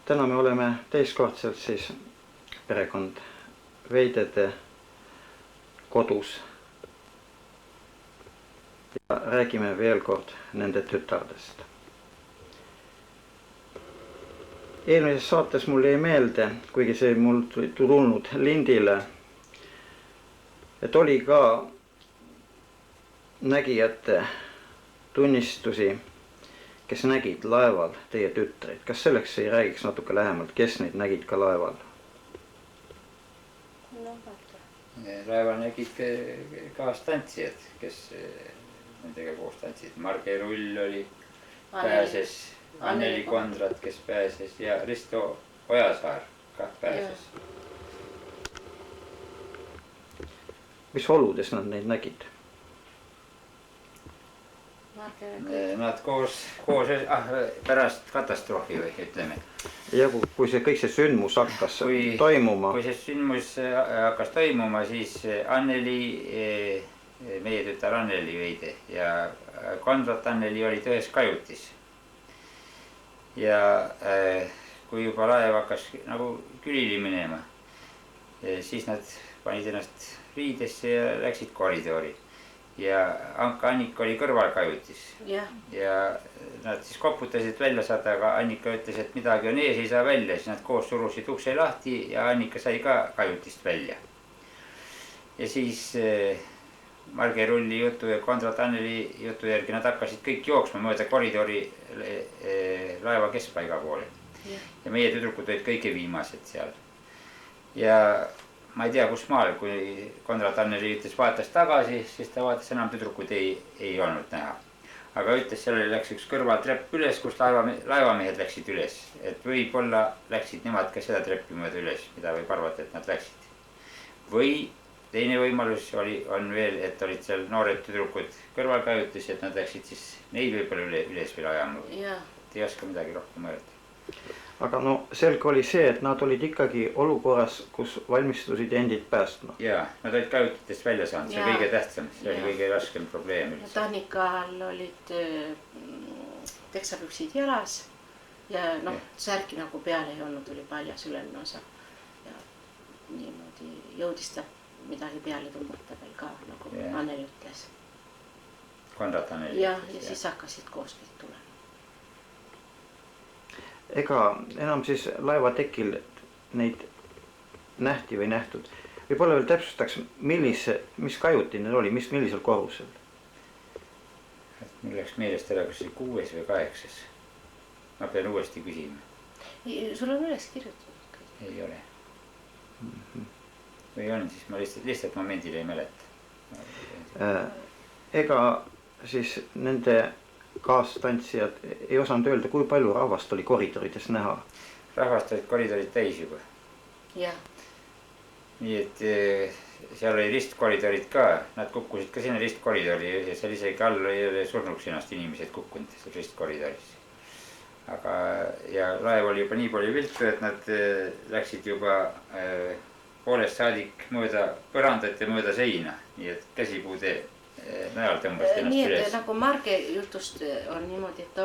Täna me oleme teiskordsel siis perekond Veidede kodus ja räägime veel kord nende tütardest. Eelmises saates mul jäi meelde, kuigi see mul tulnud lindile, et oli ka nägijate tunnistusi, kes nägid laeval teie tütreid. Kas selleks ei räägiks natuke lähemalt, kes neid nägid ka laeval? Laeval nägid kaastantsijad, kes nendega koos tantsid. Marge Rull oli, pääses, Anneli Kondrat, kes pääses ja Risto Ojasaar ka pääses. Mis oludes nad neid nägid? Nad koos pärast katastroofi või ütleme. Ja kui see kõik see sündmus hakkas toimuma? Kui see sündmus hakkas toimuma, siis Anneli, meie tütar Anneli Veide ja Kondrat Anneli olid ühes kajutis. Ja kui juba laev hakkas nagu külili minema, siis nad panid ennast riidesse ja läksid koridori. Ja Annika oli kõrvalkajutis ja nad siis koputasid välja saada, aga Annika ütles, et midagi on ees, ei saa välja. Siis nad koos surusid ukse lahti ja Annika sai ka kajutist välja. Ja siis Marge Rulli jutu ja Kondrat Anneli jutu järgi nad hakkasid kõik jooksma mööda koridori laeva keskpaiga poole. Ja meie tüdrukud olid kõige viimased seal. Ja ma ei tea, kus maal, kui Kondrat Anneli ütles, vaatas tagasi, siis ta vaatas enam tüdrukud ei olnud näha. Aga ütles, seal läks üks kõrvaltrepp üles, kus laevamehed läksid üles. Et võib-olla läksid nemad ka seda treppi mööda üles, mida võib arvata, et nad läksid. Või teine võimalus on veel, et olid seal noored tüdrukud kõrvalkajutis, et nad läksid siis neid võib-olla üles veel ajama. Ei oska midagi rohkem öelda. Aga no selge oli see, et nad olid ikkagi olukorras, kus valmistusid endid päästma. Jaa, nad olid kajutitest välja saanud, see kõige tähtsam, see oli kõige raskem probleem. Annikal olid teksapüksid jalas ja särki nagu peal ei olnud, oli paljas ülemine osa. Ja niimoodi jõudis ta midagi peale tõmmata veel ka, nagu Anneli ütles. Kondrat Anneli. Ja siis hakkasid koos kõik tulema. Ega enam siis laevatekil neid nähti või nähtud. Võib-olla veel täpsustaks, mis kajuti need oli, millisel korrusel? Mul läks meelest ära, kas see 6 või 8. Ma pean uuesti küsima. Sul on üles kirjutatud? Ei ole. Või on, siis ma lihtsalt momendil ei mäleta. Ega siis nende kaastantsijad ei osanud öelda, kui palju rahvast oli koridorides näha? Rahvast olid koridorid täis juba. Jah. Nii et seal oli ristkoridorid ka, nad kukkusid ka sinna ristkoridori ja seal isegi all oli surnuks ennast inimesed kukkunud seal ristkoridoris. Aga ja laev oli juba nii palju viltu, et nad läksid juba poolest saadik mööda põrandat ja mööda seina, nii et käsipuude näol tõmbasid ennast üles. Nii et nagu Marge jutust on niimoodi, et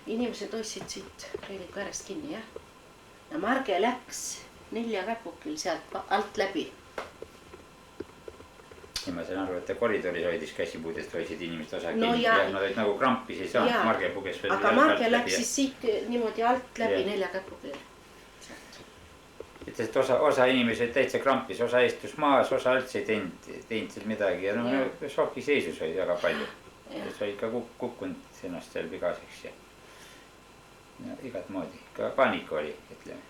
inimesed hoidsid siit reiliku äärest kinni, jah? Ja Marge läks 4 käpukil sealt alt läbi. Ja ma saan aru, et ta koridoris hoidis käsipuudest, hoidsid inimesed osa kinni. Nad olid nagu krampis ei saanud, Marge puges veel. Aga Marge läks siis siit niimoodi alt läbi 4 käpukil. Ütles, et osa inimesed täitsa krampis, osa istus maas, osa üldse ei teinud seal midagi. Ja šoki seisus oli väga palju. See oli ka kukkunud ennast seal vigaseks ja igat moodi. Ka paanika oli, ütleme.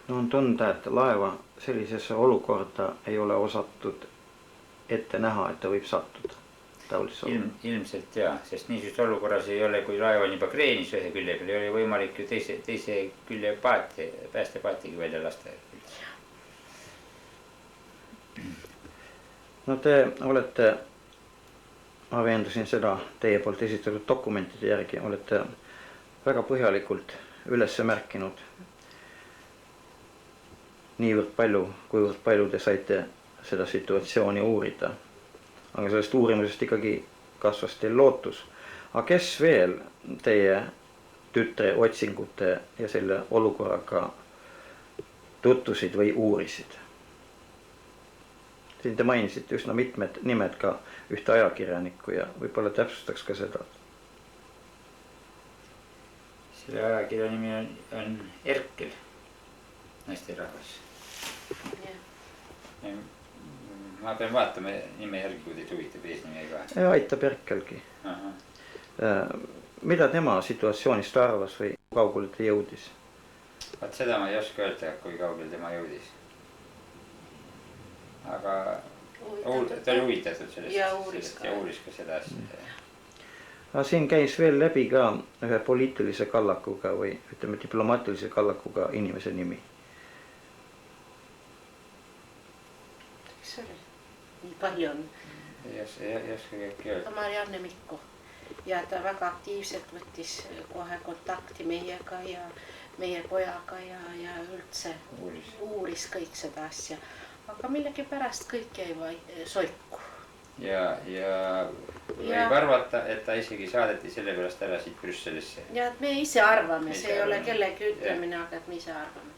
No on tunda, et laeva sellisesse olukorda ei ole osatud ette näha, et ta võib sattuda. Ilmselt jah, sest niisugust olukorras ei ole, kui laev on juba kreenis ühe külje peal, ei ole võimalik ju teise külje päästepaatigi välja lasta. No te olete, ma veendusin seda teie poolt esitatud dokumentide järgi, olete väga põhjalikult üles märkinud niivõrd palju, kuivõrd palju te saite seda situatsiooni uurida. Aga sellest uurimusest ikkagi kasvas teil lootus. Aga kes veel teie tütre otsingute ja selle olukorraga tutvusid või uurisid? Siin te mainisite üsna mitmed nimed ka ühte ajakirjanikku ja võib-olla täpsustaks ka seda. Selle ajakirja nimi on Erkel, naisterahvas. Ma pean vaatama nime järgi, kui teid huvitab eesnime ka. Aitab Erkelgi. Mida tema situatsioonist arvas või kaugele ta jõudis? Vaat seda ma ei oska öelda, kui kaugele tema jõudis. Aga ta oli huvitatud sellest ja uuris ka seda asja. Aga siin käis veel läbi ka ühe poliitilise kallakuga või ütleme diplomaatilise kallakuga inimese nimi. Kes oli? Nii palju on. Ei oska kõik öelda. Marianne Mikko. Ja ta väga aktiivselt võttis kohe kontakti meiega ja meie pojaga ja üldse uuris kõik seda asja. Aga millegi pärast kõik jäi soiku. Ja võib arvata, et ta isegi saadeti selle pärast ära siit Brüsselisse. Ja et me ise arvame, see ei ole kellegi ütlemine, aga et me ise arvame.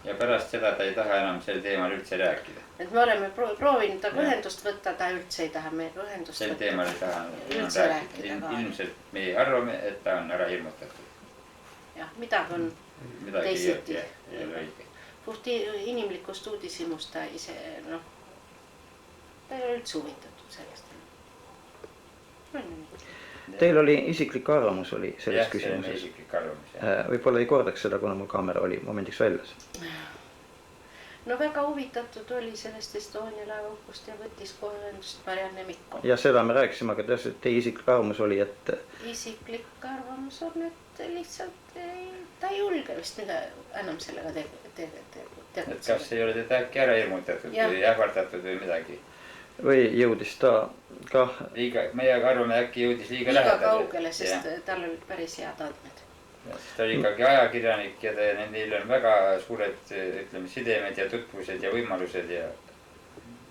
Ja pärast seda ta ei taha enam sel teemal üldse rääkida. Et me oleme proovinud taga ühendust võtta, ta üldse ei taha meiega ühendust võtta. Sel teemal ei taha üldse rääkida. Ilmselt meie arvame, et ta on ära hirmutatud. Jah, midagi on teisiti. Puht inimlikust uudishimust ta ise, ta ei ole üldse huvitatud sellest. Teil oli isiklik arvamus oli selles küsimuses? Jah, see on isiklik arvamus. Võib-olla ei kordaks seda, kuna mul kaamera oli momendiks väljas. No väga huvitatud oli sellest Estonia laevaupust ja võttis kohe ühendust Marianne Mikko. Ja seda me rääkisime, aga teie isiklik arvamus oli, et... Isiklik arvamus on, et lihtsalt ta ei julge vist enam sellega tegutseda. Et kas ei ole teda äkki ära hirmutatud või ähvardatud või midagi? Või jõudis ta ka... Meie arvame äkki jõudis liiga lähedale. Liiga kaugele, sest tal olid päris head andmed. Ta oli ikkagi ajakirjanik ja neil on väga suured sidemed ja tutvused ja võimalused ja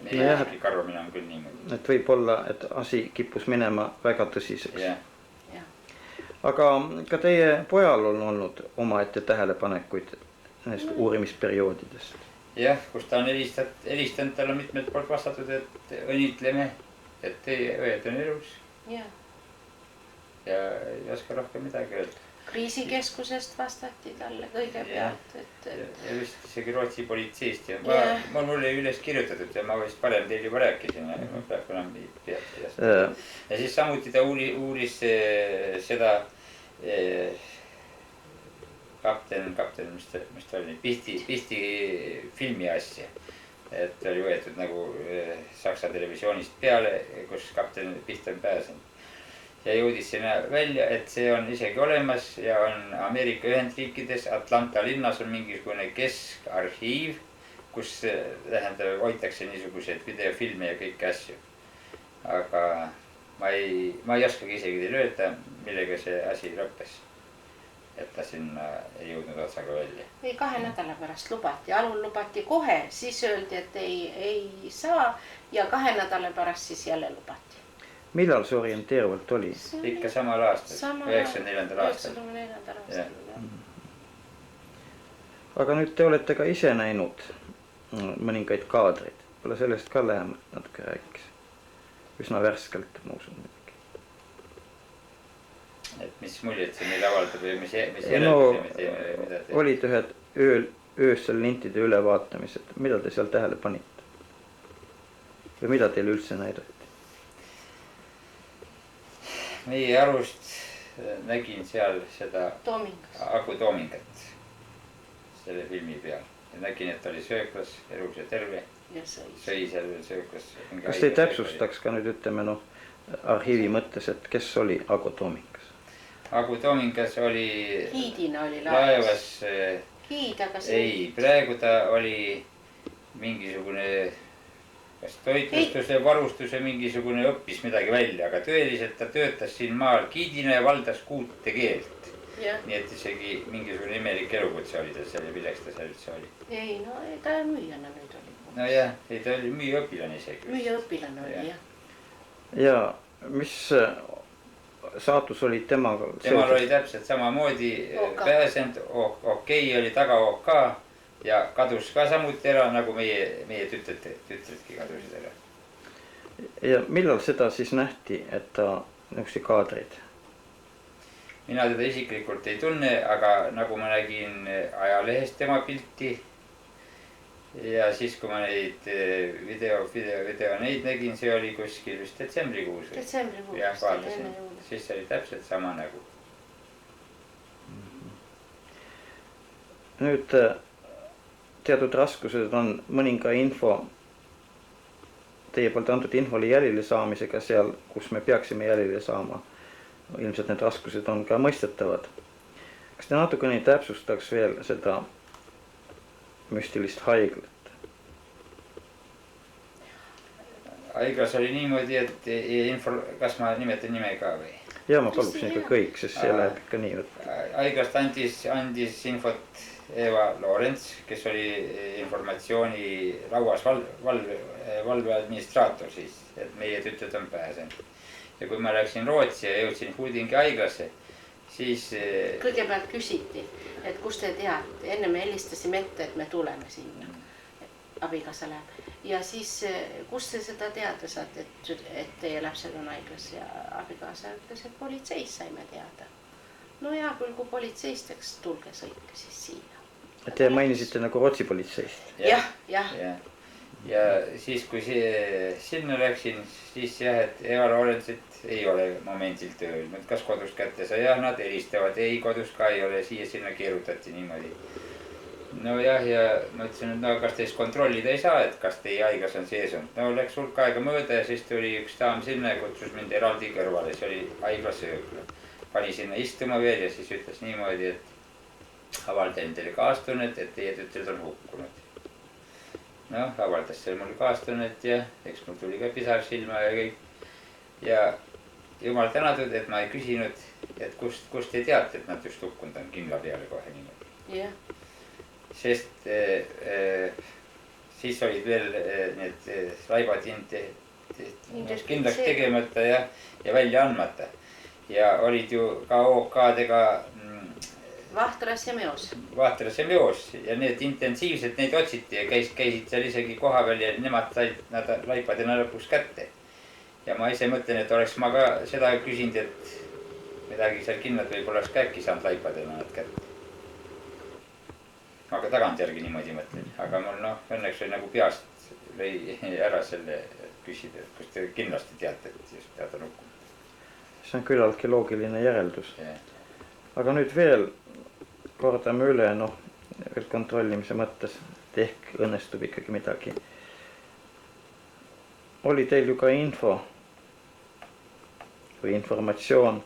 meie isiklik arvamine on küll niimoodi. Et võib olla, et asi kippus minema väga tõsiseks. Aga ka teie pojal on olnud omaette tähelepanekuid nendest uurimisperioodidest. Jah, kus ta on helistanud, tal on mitmed poolt vastatud, et õnnitleme, et teie õed on elus. Ja ei oska rohkem midagi öelda. Kriisikeskusest vastati talle kõigepealt. Ja vist isegi Rootsi politseist. Mul oli üles kirjutatud ja ma vist parem teil juba rääkisin. Ja siis samuti ta uuris seda kapten, mis ta oli, Pihti filmi asja. Et oli võetud nagu Saksa televisioonist peale, kus kapten Piht on pääsenud. Ja jõudis sinna välja, et see on isegi olemas ja on Ameerika Ühendriikides, Atlanta linnas on mingisugune keskarhiiv, kus hoitakse niisuguseid videofilme ja kõiki asju. Aga ma ei oskagi isegi teile öelda, millega see asi lõppes. Et ta sinna ei jõudnud otsaga välja. Ei, 2 nädala pärast lubati, alul lubati kohe, siis öeldi, et ei saa ja 2 nädala pärast siis jälle lubati. Millal see orienteeruvalt oli? Ikka samal aastal, 94. aastal. Aga nüüd te olete ka ise näinud mõningaid kaadreid. Pole sellest ka lähemalt natuke rääkis. Üsna värskelt, ma usun midagi. Et mis muljet see meil avaldab või mis järelduse me teeme või mida teeme? Olid ühed öösel lintide ülevaatamised. Mida te seal tähele panite? Või mida teile üldse näidati? Meie arust nägin seal seda Aku Toomingat selle filmi peal. Ja nägin, et oli sööklas, elus ja terve. Sõi seal veel sööklas. Kas te täpsustaks ka nüüd ütleme arhiivi mõttes, et kes oli Aku Toomingas? Aku Toomingas oli Hiidina oli laevas. Hiid, aga see... Ei, praegu ta oli mingisugune kas toitlustuse, varustuse mingisugune õppis midagi välja, aga tõeliselt ta töötas siin maal giidina ja valdas 6 keelt. Nii et isegi mingisugune imelik elukutse oli ta seal ja milleks ta seal üldse oli. Ei, no ta müüjana nüüd oli. No jah, ta oli müüjaõpilane isegi. Müüjaõpilane oli, jah. Ja mis saatus oli temaga temal oli täpselt samamoodi pääsenud, okei oli taga OK ja kadus ka samuti ära, nagu meie tütredki kadusid ära. Ja millal seda siis nähti, et ta nõuksi kaadreid? Mina teda isiklikult ei tunne, aga nagu ma nägin ajalehest tema pilti ja siis, kui ma neid video neid nägin, see oli kuskil vist detsembrikuus. Jah, vaatasin, siis oli täpselt sama nägu. Nüüd teatud raskused on mõninga info, teie poolt antud infole jälile saamisega seal, kus me peaksime jälile saama. Ilmselt need raskused on ka mõistetavad. Kas te natukene täpsustaks veel seda müstilist haiglat? Haiglas oli niimoodi, et kas ma nimetan nime ka või? Ja ma paluksin ikka kõik, sest see läheb ikka nii. Haiglast andis infot Eva Lorenz, kes oli informatsiooni lauas valve administraator siis, et meie tütred on pääsenud. Ja kui ma läksin Rootsi ja jõudsin Huudingi haiglasse, siis... Kõigepealt küsiti, et kus te teate, enne me helistasime ette, et me tuleme sinna, abikaasa läheb. Ja siis, kus te seda teada saate, et teie lapsed on haiglas ja abikaasa ütles, et politseis saime teada. No ja küll, kui politseist, eks tulge sõitke siis siia. Te mainisite nagu Rootsi politseist? Jah. Ja siis, kui sinna läksin, siis jah, et Eva Lorenzit ei ole momendil tööl. Nüüd kas kodust kätte sai, jah, nad helistavad, ei kodus ka ei ole, siia-sinna keerutati niimoodi. No jah, ja ma ütlesin, et no kas teist kontrollida ei saa, et kas teie haiglas on sees on. No läks hulk aega mööda ja siis tuli üks daam sinna ja kutsus mind eraldi kõrvale, see oli haiglas öökla. Pani sinna istuma veel ja siis ütles niimoodi, et avaldan teile kaastunnet, et teie tütred on hukkunud. Noh, avaldas seal mul kaastunnet ja eks mul tuli ka pisar silma ja kõik. Ja jumal tänatud, et ma ei küsinud, et kust te teate, et nad just hukkunud on kindla peale kohe niimoodi. Jah. Sest siis olid veel need laibad kindlaks tegemata ja välja andmata. Ja olid ju ka OK-dega Vahtras ja Meos ja need intensiivselt neid otsiti ja käisid seal isegi koha peal ja nemad said nad laipadena lõpuks kätte. Ja ma ise mõtlen, et oleks ma ka seda küsinud, et midagi seal kindlad võib oleks ka äkki saanud laipadena nad kätte. Aga tagantjärgi niimoodi mõtlen, aga mul õnneks oli nagu peast lõi ära selle küsida, kus te kindlasti teate, et just tead on hukkunud. See on küllaltki loogiline järeldus. Aga nüüd veel kordame üle, veel kontrollimise mõttes, et ehk õnnestub ikkagi midagi. Oli teil ju ka info või informatsioon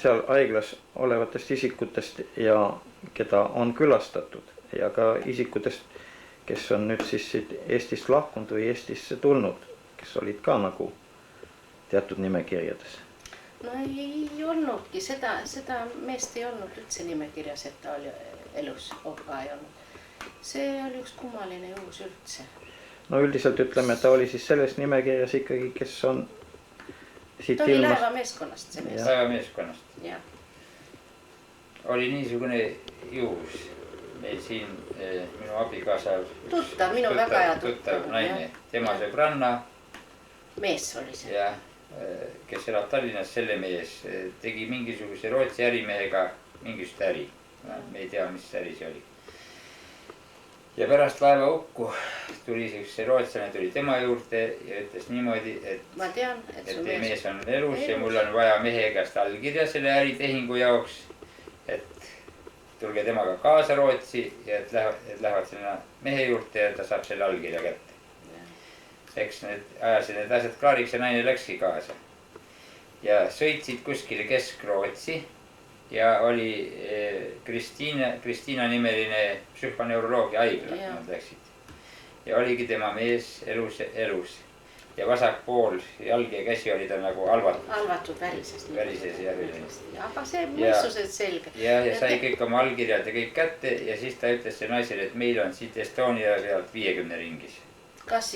seal haiglas olevatest isikutest ja keda on külastatud ja ka isikutest, kes on nüüd siis Eestist lahkunud või Eestisse tulnud, kes olid ka nagu teatud nimekirjades. No ei olnudki, seda meest ei olnud üldse nimekirjas, et ta oli elus, ka ei olnud. See oli üks kummaline juhus üldse. No üldiselt ütleme, et ta oli siis selles nimekirjas ikkagi, kes on siit ta oli laevameeskonnast see mees. Laevameeskonnast. Jah. Oli niisugune juhus meil siin minu abikaasa. Tuttav, minu väga hea tuttav naine, tema sõbranna. Mees oli see. Ja kes elab Tallinnas, selle mees tegi mingisuguse Rootsi ärimehega mingisugust äri. Me ei tea, mis äri see oli. Ja pärast laeva hukku tuli see rootslane tuli tema juurde ja ütles niimoodi, et ma tean, et teie mees on elus ja mul on vaja mehe käest allkirja selle äritehingu jaoks, et tulge temaga kaasa Rootsi ja et lähevad sinna mehe juurde ja ta saab selle allkirja kätte. Eks ajasid need asjad klaariks ja naine läkski kaasa. Ja sõitsid kuskile Kesk-Rootsi ja oli Kristiina nimeline psühhoneuroloogia haigla, nad läksid. Ja oligi tema mees elus. Ja vasak pool, jalg ja käsi oli ta nagu halvatud värisest. Aga see mõistused selge. Ja sai kõik oma allkirjad ja kõik kätte ja siis ta ütles see naisele, et meil on siit Estonia pealt 50 ringis. kas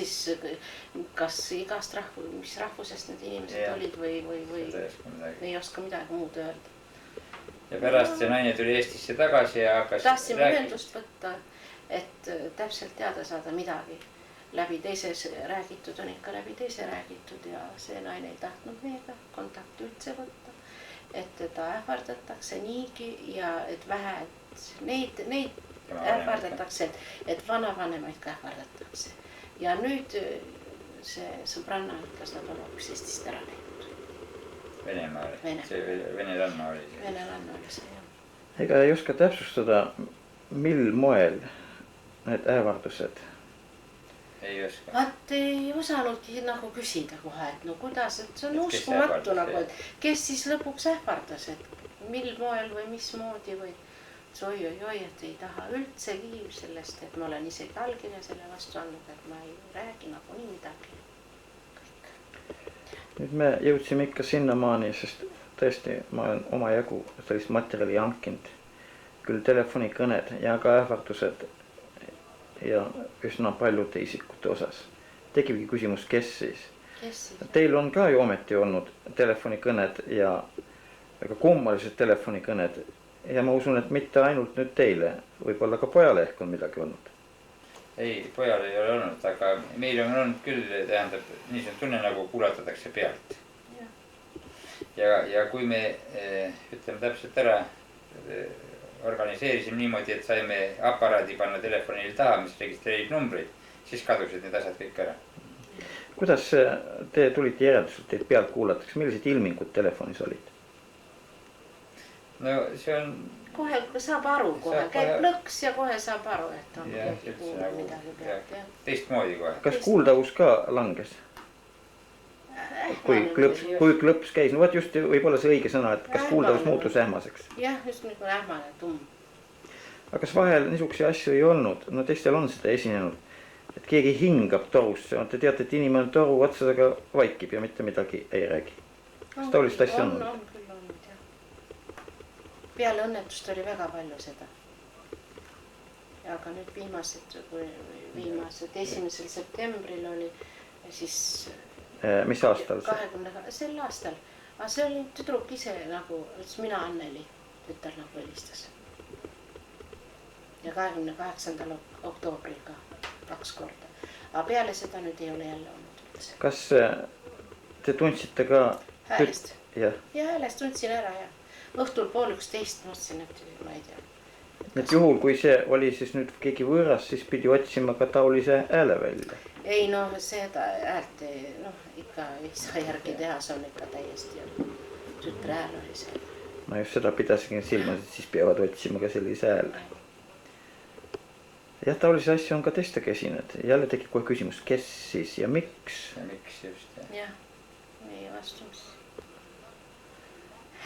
igast mis rahvusest need inimesed olid või ei oska midagi muud öelda. Ja pärast see naine tuli Eestisse tagasi ja hakkas tahtsime ühendust võtta, et täpselt teada saada midagi. Läbi teises räägitud on ikka läbi teise räägitud ja see naine ei tahtnud meiega kontakti üldse võtta. Et teda ähvardatakse niigi ja et vähe, et neid ähvardatakse, et vanavanemaid ka ähvardatakse. Ja nüüd see sõbranna ütles, nad on hoopis Eestist ära läinud. Venemaal, see Venelanna oli see. Venelanna oli see, jah. Ega ei oska täpsustada, mil moel need ähvardused? Ei oska. Vaat ei osanudki nagu küsida kohe, et no kuidas, et see on uskumatu nagu, et kes siis lõpuks ähvardas, et mil moel või mismoodi või oi, et ei taha üldsegi sellest, et ma olen isegi allkirja selle vastu andnud, et ma ei räägi nagu nii midagi. Nüüd me jõudsime ikka sinnamaani, sest tõesti ma olen oma jagu sellist materjali hankinud. Küll telefonikõned ja ka ähvardused ja üsna paljude isikute osas. Tekibki küsimus, kes siis? Teil on ka ju ometi olnud telefonikõned ja väga kummalised telefonikõned. Ja ma usun, et mitte ainult nüüd teile, võib-olla ka pojale ehk on midagi olnud. Ei, pojal ei ole olnud, aga meil on olnud küll, tähendab, niisugune tunne nagu kuulatatakse pealt. Ja kui me, ütleme täpselt ära, organiseerisime niimoodi, et saime aparaadi panna telefonil taha, mis registreerib numbreid, siis kadusid need asjad kõik ära. Kuidas te tulite järeldusel, teid pealt kuulatakse, millised ilmingud telefonis olid? No see on... Kohe saab aru, käib lõks ja kohe saab aru, et on midagi pealt. Teistmoodi kohe. Kas kuuldavus ka langes? Kui klõps käis, no võt just võib-olla see õige sõna, et kas kuuldavus muutus ähmaseks? Jah, just nagu ähmane tumm. Aga kas vahel niisuguse asju ei olnud? No teistel on seda esinenud, et keegi hingab torusse. Te teate, et inimene toru otsadega vaikib ja mitte midagi ei räägi. Kas ta oli seda asja olnud? On küll olnud, jah. Peale õnnetust oli väga palju seda. Aga nüüd viimased 1. septembril oli siis... Mis aastal see? 20. Sel aastal. Aga see oli tüdruk ise nagu, mina Anneli tütar nagu helistas. Ja 28. oktoobril ka 2 korda. Aga peale seda nüüd ei ole jälle olnud üldse. Kas te tundsite ka... Häälest. Ja häälest tundsin ära ja õhtul 12:30 mõtlesin, et ma ei tea. Et juhul, kui see oli siis nüüd keegi võõras, siis pidi otsima ka taolise hääle välja. Ei, no seda häält ikka ei saa järgi teha, see on ikka täiesti tütre hääl oli see. Ma just seda pidasin silmas, et siis peavad otsima ka sellise hääl. Jah, taolise asju on ka teistega esinenud. Jälle tekib kohe küsimus, kes siis ja miks? Ja miks just, jah. Jah, meie vastumis.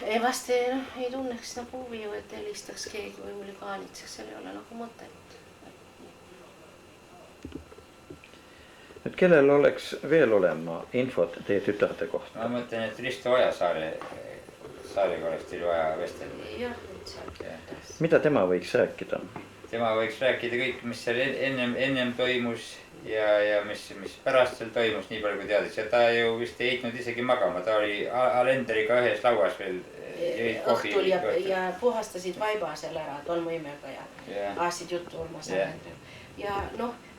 Ei vast ei tunneks nagu huvi, et helistaks keegi või huligaanitseks, seal ei ole nagu mõtet. Nüüd kellel oleks veel olema infot teie tütarde kohta? Ma mõtlen, et Risto Ojasaarega oleks teil vaja vestelda. Jah, et seal. Mida tema võiks rääkida? Tema võiks rääkida kõik, mis seal ennem toimus ja mis pärast seal toimus, nii palju kui teadis. Ja ta ju vist ei heitnud isegi magama, ta oli Alenderiga ühes lauas veel. Õhtul ja puhastasid vaiba seal ära tolmuimega ja aasid juttu Urmas Alenderiga. Ja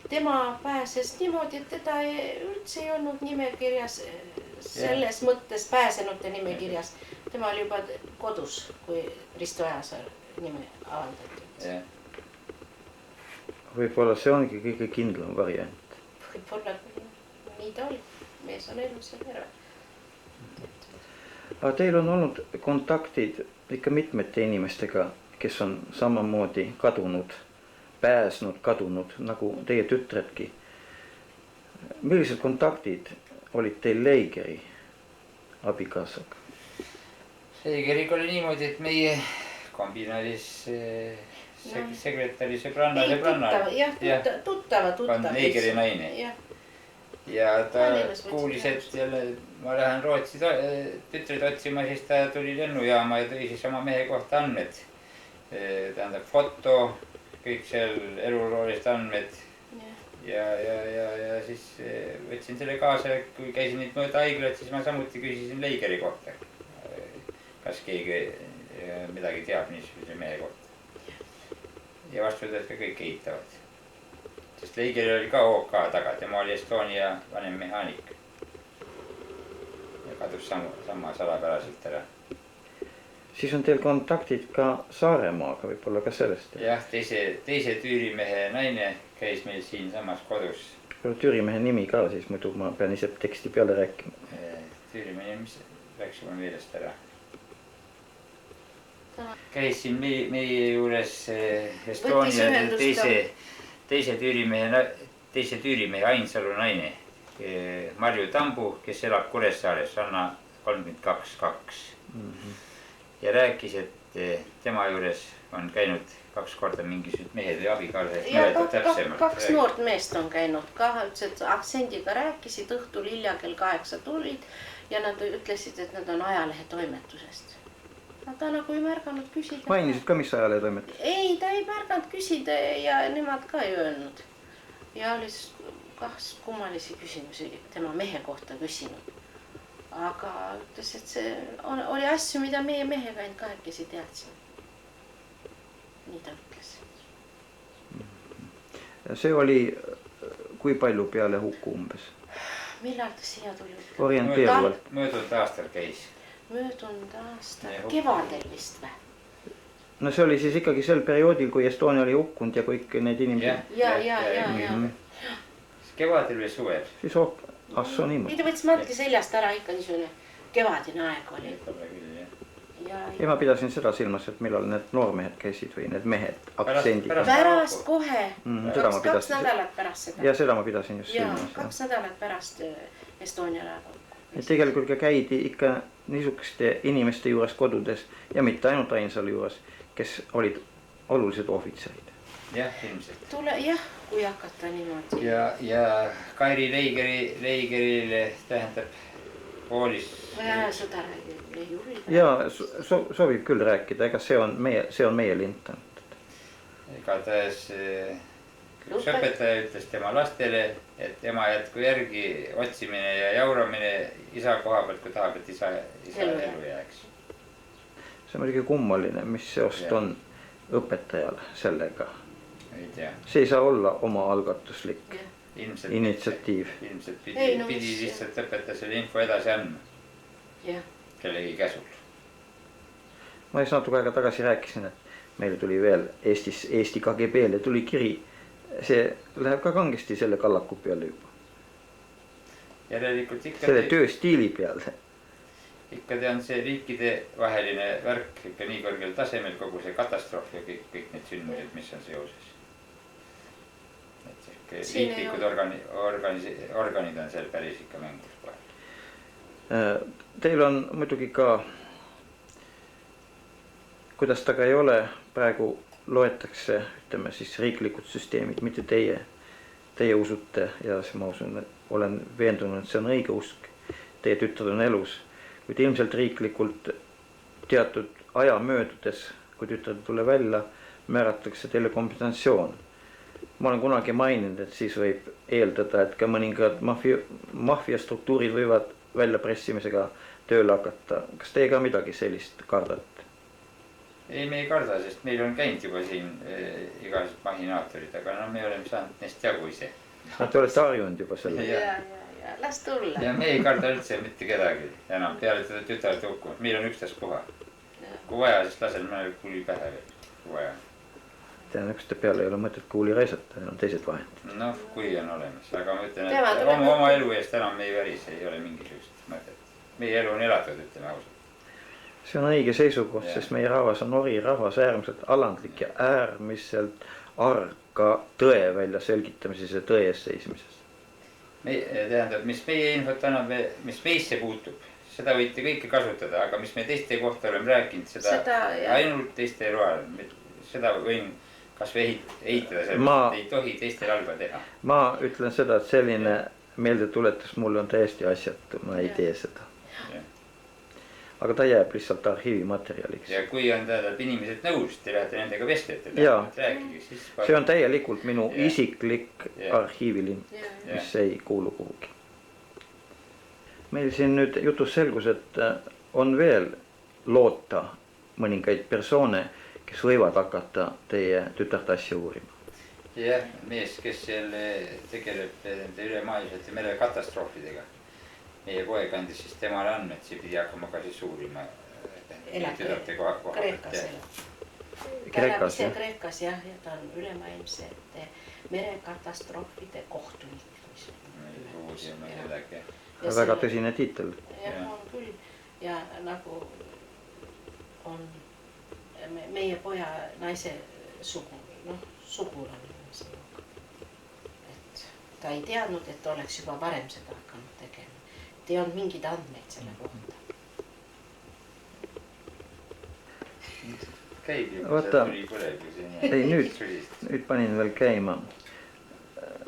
tema pääses niimoodi, et teda üldse ei olnud nimekirjas, selles mõttes pääsenute nimekirjas. Tema oli juba kodus, kui Risto Ojasaar nime avaldati. Võib-olla see ongi kõige kindlam variant. Võib-olla nii ta oli. Mees on elus ja terve. Aga teil on olnud kontaktid ikka mitmete inimestega, kes on samamoodi kadunud, pääsnud, kadunud, nagu teie tütredki. Millised kontaktid olid teil Leigeri abikaasaga? Leigeriga oli niimoodi, et meie kombinaalis sekretäri sõbranna. Jah, tuttava. Leigeri naine. Ja ta kuulis, et jälle ma lähen Rootsi tütred otsima, siis ta tuli lennujaama ja tõi siis oma mehe kohta andmed. Tähendab foto, kõik seal eluloolised andmed ja siis võtsin selle kaasa, kui käisin nüüd mööda haiglat, siis ma samuti küsisin Leigeri kohta. Kas keegi midagi teab niisuguse mehe kohta. Ja vastused ka kõik eitavad. Sest Leigeri oli ka OK taga, tema oli Estonia vanem mehaanik. Ja kadus sama salapäraselt ära. Siis on teil kontaktid ka Saaremaaga, võib-olla ka sellest? Jah, teise tüürimehe naine käis meil siin samas kodus. Tüürimehe nimi ka, siis muidu ma pean ise teksti peale rääkima. Tüürimehe, mis läks juba meelest ära. Käis siin meie juures Estonia teise tüürimehe Ainsalu naine Marju Tambu, kes elab Kuressaares, Ranna 32-2. Ja rääkis, et tema juures on käinud 2 korda mingisugused mehed või abikaasa. Ja 2 noort meest on käinud ka, et aktsendiga rääkisid, õhtul hilja kell 8 tulid ja nad ütlesid, et nad on ajalehe toimetusest. Ta nagu ei märganud küsida. Mainisid ka, mis ajalehe toimetus? Ei, ta ei märganud küsida ja nemad ka ei öelnud. Ja oli 2 kummalisi küsimusi tema mehe kohta küsinud. Aga ütles, et see oli asju, mida meie mehega ainult kahekesi teadsime. Nii ta ütles. See oli kui palju peale hukku umbes? Millal ta siia tuli? Orienteeruvalt. Möödunud aastal käis. Möödunud aastal. Kevadel vist või? No see oli siis ikkagi sel perioodil, kui Estonia oli hukkunud ja kõik need inimesed... Ja. Kevadel või suvel. Siis assu niimoodi. Ta võttis matki seljast ära, ikka niisugune kevadine aeg oli. Ja ma pidasin seda silmas, et millal need noormehed käisid või need mehed, aktsendid. Pärast kohe. 2 nädalat pärast seda. Ja seda ma pidasin just silmas. 2 nädalat pärast Estonia laeval. Tegelikult ka käidi ikka niisuguste inimeste juures kodudes ja mitte ainult Ainsalu juures, kes olid olulised ohvitserid. Jah, ilmselt. Jah, kui hakata niimoodi. Ja Kairi Leigerile tähendab poolis... Sõda ei juhi. Ja sobib küll rääkida, ega see on meie lint. Igatahes üks õpetaja ütles tema lastele, et ema jätku järgi otsimine ja jauramine isa koha pealt, kui tahab, et isa elu jääks. See on muidugi kummaline, mis seost on õpetajal sellega. See ei saa olla oma algatuslik initsiatiiv. Ilmselt pidi lihtsalt õpetaja selle info edasi andma kellegi käsul. Ma just natuke aega tagasi rääkisin, et meile tuli veel Eesti KGB-le tuli kiri. See läheb ka kangesti selle kallaku peale juba. Järelikult ikka... Selle tööstiili peale. Ikka on see riikide vaheline värk ikka nii kõrgel tasemel, kogu see katastroof ja kõik need sündmused, mis on seoses. Riiklikud organid on seal päris ikka mängus kohe. Teil on muidugi ka, kuidas ta ka ei ole, praegu loetakse, ütleme siis riiklikud süsteemid, mitte teie usute ja ma usun, olen veendunud, et see on õige usk. Teie tütred on elus, kuid ilmselt riiklikult teatud aja möödudes, kui tütred tule välja, määratakse teile kompensatsioon. Ma olen kunagi maininud, et siis võib eeldada, et ka mõningad maffiastruktuurid võivad väljapressimisega tööle hakata. Kas teie ka midagi sellist kardate? Ei, me ei karda, sest meil on käinud juba siin igased mahinaatorid, aga me oleme saanud neist jagu ise. Te olete harjunud juba selle? Ja, las tulla. Ja me ei karda üldse mitte kedagi enam peale teda tütard hukku. Meil on ükstas puha. Kui vaja, siis lasel mõne kuuli pähe veel, kui vaja. Tean, ükste peale ei ole mõtet kuuli reisata, on teised vahendid. Noh, kui on olemas, aga ma ütlen, et oma elu eest enam meie väris ei ole mingisugust mõtet. Meie elu on elatud, ütleme ausalt. See on õige seisukoht, sest meie rahvas on ori rahvas, äärmiselt alandlik ja äärmiselt arka tõe välja selgitamises ja tõe ees seismises. Tähendab, mis meie infot annab, mis meisse puutub, seda võite kõike kasutada, aga mis me teiste kohta oleme rääkinud, seda ainult teiste roal, seda võin kas või ehitada sellest, ei tohi teistel halba teha. Ma ütlen seda, et selline meeldetuletus mulle on täiesti asjatu, ma ei tee seda. aga ta jääb lihtsalt arhiivimaterjaliks. ja kui on tähendab inimesed nõus, te lähete nendega vestlete, rääkige, siis see on täielikult minu Ja. isiklik Ja. arhiivilint, Ja. mis ei kuulu kuhugi. Meil siin nüüd jutus selgus, et on veel loota mõningaid persoone, kes võivad hakata teie tütart asja uurima. jah, mees, kes seal tegeleb nende ülemaailmsete merekatastroofidega. meie poeg andis siis temale andmed, pidi hakkama ka siis uurima tüdarte koha Kreekas pealt. elab. Kreekas, jah. jah. Kreekas jah, ja ta on ülemaailmsete merekatastroofide kohtunik. uurima midagi. Väga tõsine tiitel. jah, on küll ja nagu on meie poja naise sugulane. Et ta ei teadnud, et oleks juba varem seda hakanud tegema. Et ei olnud mingeid andmeid selle kohta. käib ju, Vaata. tuli põleb ju siin. Ei, nüüd panin veel käima.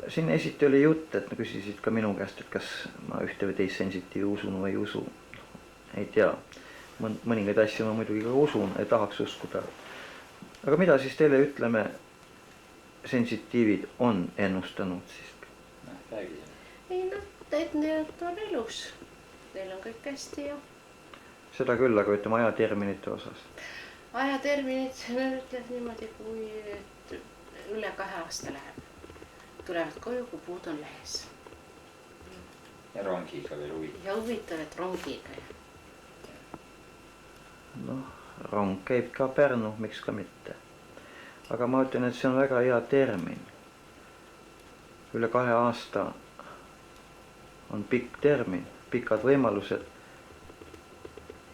Siin esiti oli jutt, et küsisid ka minu käest, et kas ma ühte või teist sensitiivi usun või ei usu. Ei tea. Mõningaid asju ma muidugi ka usun, ei tahaks uskuda. Aga mida siis teile ütleme, sensitiivid on ennustanud siis? räägi. ei et need on elus. Neil on kõik hästi ja Seda küll, aga ütleme ajaterminite osas. ajaterminid ütleb niimoodi, kui üle 2 aasta läheb. Tulevad koju, kui puud on lehes. ja rongiga veel huvitav. Ja huvitav, et rongiga. Noh, rong käib ka Pärnu, miks ka mitte. Aga ma ütlen, et see on väga hea termin. Üle 2 aasta on pikk termin, pikad võimalused.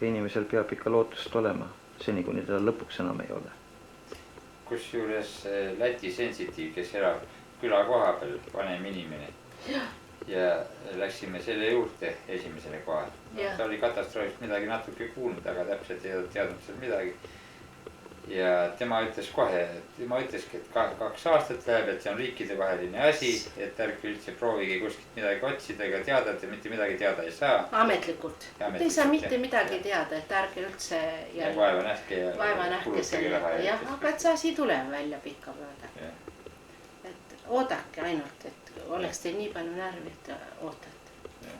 Ja inimesel peab ikka lootust olema, seni kuni teda lõpuks enam ei ole. Kusjuures Läti sensitiiv, kes elab küla koha peal, vanem inimene. Ja läksime selle juurde esimesele kohale. Ta oli katastroofist midagi natuke kuulnud, aga täpselt ei teadnud seal midagi. Ja tema ütles kohe, tema ütleski, et 2 aastat läheb, et see on riikide vaheline asi, et ärge üldse proovige kuskilt midagi otsida ega teada, et mitte midagi teada ei saa. Ametlikult. Ei saa mitte midagi teada, et ärge üldse vaeva nähke ja vaeva nähke sellega. Jah, aga et see asi tuleb välja pikka mööda. Et oodake ainult, et oleks teil nii palju närvi, et ootate.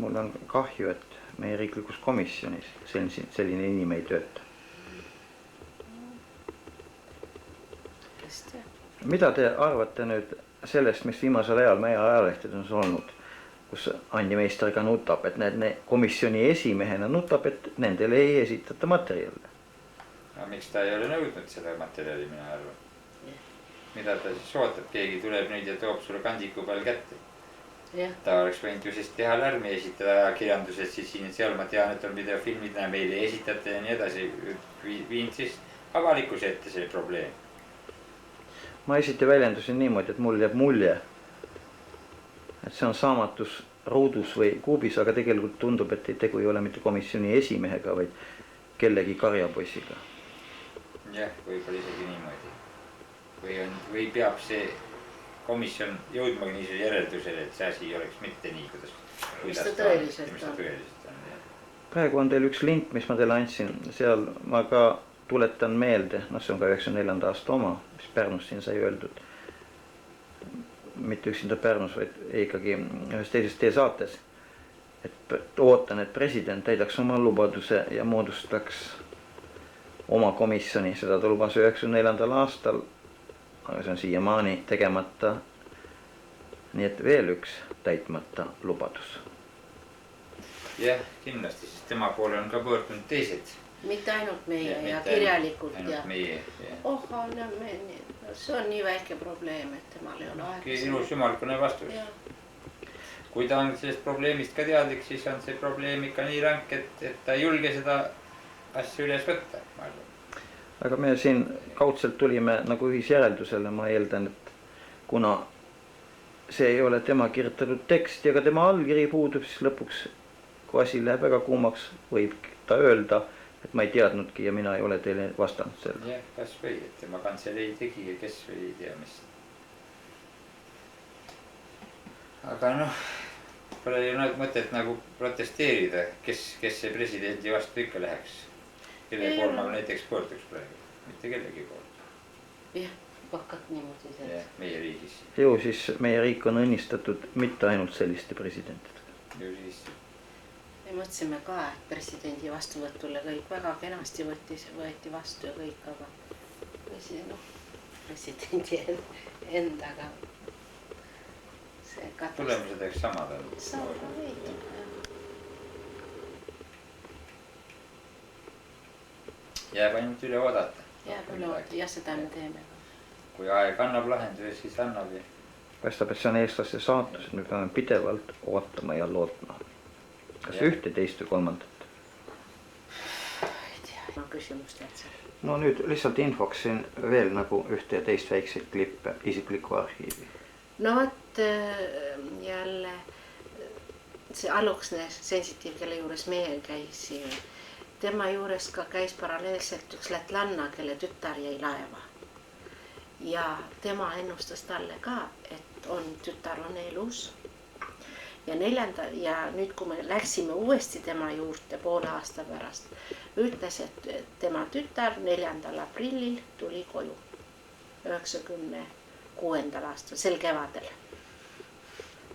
Mul on kahju, et meie riiklikus komisjonis selline inimene ei tööta. Mida te arvate nüüd sellest, mis viimasel ajal meie ajalehtedes on olnud, kus Andi Meister ka nutab, et need komisjoni esimehena nutab, et nendele ei esitata materjale? Aga miks ta ei ole nõudnud seda materjali, mina arvan? Mida ta siis ootab, keegi tuleb nüüd ja toob sulle kandiku peal kätte. Ta oleks võinud ju siis teha lärmi esitada ajakirjanduses, siis siin ja seal ma tean, et on videofilmid, meile esitate ja nii edasi, viinud siis avalikkuse ette see probleem. Ma esiti väljendusin niimoodi, et mul jääb mulje, et see on saamatus ruudus või kuubis, aga tegelikult tundub, et tegu ei ole mitte komisjoni esimehega, vaid kellegi karjapoisiga. Jah, võib-olla isegi niimoodi. Või peab see komisjon jõudma niisuguse järeldusele, et see asi ei oleks mitte nii, mis ta tõeliselt on. Praegu on teil üks link, mis ma teile andsin, seal ma ka tuletan meelde, see on ka 94. aasta oma, mis Pärnus siin sai öeldud. Mitte üksinda Pärnus, vaid ikkagi ühes teises teie saates. Et ootan, et president täidaks oma lubaduse ja moodustaks oma komisjoni, seda ta lubas 94. aastal, aga see on siiamaani tegemata. Nii et veel üks täitmata lubadus. Jah, kindlasti, sest tema poole on ka pöördunud teised. Mitte ainult meie ja kirjalikult. Ainult meie. See on nii väike probleem, et temal ei ole aega. Ilus jumalkune vastus. Kui ta on sellest probleemist ka teadlik, siis on see probleem ikka nii ränk, et ta ei julge seda asja üles võtta. Aga me siin kaudselt tulime nagu ühisjäreldusele, ma eeldan, et kuna see ei ole tema kirjutatud tekst ja ka tema allkiri puudub, siis lõpuks, kui asi läheb väga kuumaks, võib ta öelda, et ma ei teadnudki ja mina ei ole teile vastanud selle. Jah, kas või, et tema kantselei tegi ja kes või ei tea mis. Aga noh, pole ju mõtet nagu protesteerida, kes see presidendi vastu ikka läheks. Kelle pool ma näiteks pöörduks praegu, mitte kellegi pool. jah, hakkad niimoodi teha. Meie riigis. ju siis meie riik on õnnistatud mitte ainult selliste presidentidega. Ju siis. me mõtlesime ka, et presidendi vastuvõtule kõik väga kenasti võeti vastu ja kõik, aga presidendi endaga see katus. Tulemused eks samad on. Sama veidi. Jääb ainult üle oodata. Jääb üle oodata ja seda me teeme. Kui aeg annab lahenduse, siis annab. Paistab, et see on eestlaste saatus, et me peame pidevalt ootama ja lootma. Kas ühte, teist või kolmandat? Ei tea, ma küsimust jätsin. No nüüd lihtsalt infoks siin veel nagu ühte ja teist väikseid klippe isikliku arhiivi. No vot jälle see Aluksne sensitiiv, kelle juures meie käisime. Tema juures ka käis paralleelselt üks lätlanna, kelle tütar jäi laeva. Ja tema ennustas talle ka, et tütar on elus. Ja nüüd, kui me läksime uuesti tema juurde poole aasta pärast, ütles, et tema tütar 4. aprillil tuli koju 96. aastal, sel kevadel.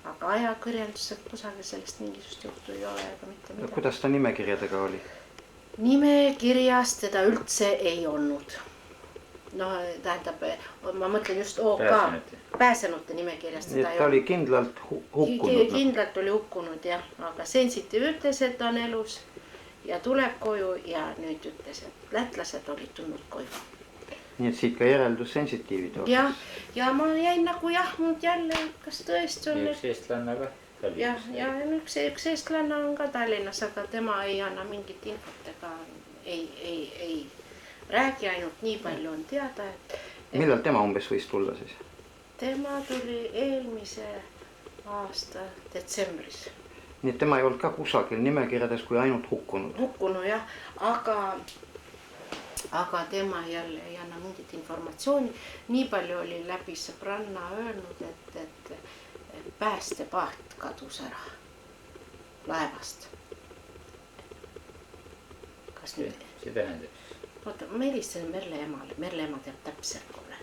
Aga ajakirjandused kusagil sellest mingisugust juhtu ei ole ega mitte midagi. Kuidas ta nimekirjadega oli? Nimekirjas teda üldse ei olnud. No tähendab, ma mõtlen just OK pääsenute nimekirjast. Nii, ta oli kindlalt hukkunud. Kindlalt oli hukkunud, jah. Aga sensitiiv ütles, et ta on elus ja tuleb koju ja nüüd ütles, et lätlased olid tulnud koju. Nii et siit ka järeldus sensitiivide osas. Ja ma jäin nagu nüüd jälle, kas tõesti on... Üks eestlanna ka. Ja üks eestlanna on ka Tallinnas, aga tema ei anna mingit infot ega ei räägi, ainult nii palju on teada, et... Millal tema umbes võis tulla siis? Tema tuli eelmise aasta detsembris. Nii et tema ei olnud ka kusagil nimekirjades kui ainult hukkunud? Hukkunud jah, aga tema jälle ei anna mingit informatsiooni. Nii palju oli läbi sõbranna öelnud, et päästepaat kadus ära laevast. Kas nüüd? See tähendab. Oota, ma helistasin Merle emale. Merle ema teab täpselt, kuule.